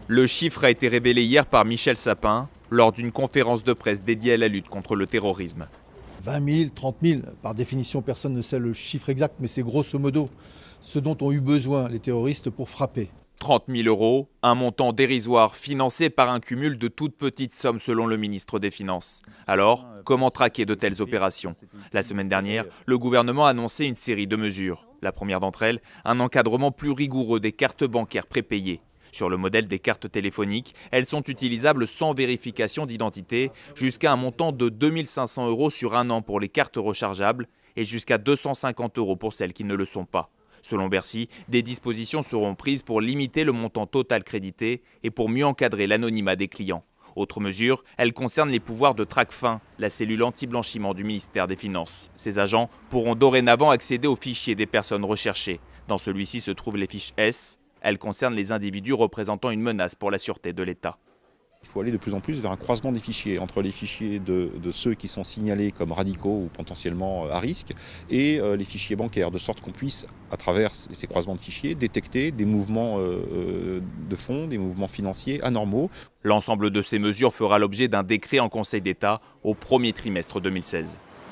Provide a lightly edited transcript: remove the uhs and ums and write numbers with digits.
Le chiffre a été révélé hier par Michel Sapin lors d'une conférence de presse dédiée à la lutte contre le terrorisme. 20 000, 30 000, par définition personne ne sait le chiffre exact, mais c'est grosso modo ce dont ont eu besoin les terroristes pour frapper. 30 000 euros, un montant dérisoire financé par un cumul de toutes petites sommes selon le ministre des Finances. Alors, comment traquer de telles opérations? La semaine dernière, le gouvernement a annoncé une série de mesures. La première d'entre elles, un encadrement plus rigoureux des cartes bancaires prépayées. Sur le modèle des cartes téléphoniques, elles sont utilisables sans vérification d'identité jusqu'à un montant de 2 500 euros sur un an pour les cartes rechargeables et jusqu'à 250 euros pour celles qui ne le sont pas. Selon Bercy, des dispositions seront prises pour limiter le montant total crédité et pour mieux encadrer l'anonymat des clients. Autre mesure, elle concerne les pouvoirs de Tracfin, la cellule anti-blanchiment du ministère des Finances. Ces agents pourront dorénavant accéder au fichier des personnes recherchées. Dans celui-ci se trouvent les fiches S. Elles concernent les individus représentant une menace pour la sûreté de l'État. Il faut aller de plus en plus vers un croisement des fichiers, entre les fichiers de ceux qui sont signalés comme radicaux ou potentiellement à risque et les fichiers bancaires, de sorte qu'on puisse, à travers ces croisements de fichiers, détecter des mouvements de fonds, des mouvements financiers anormaux. L'ensemble de ces mesures fera l'objet d'un décret en Conseil d'État au premier trimestre 2016.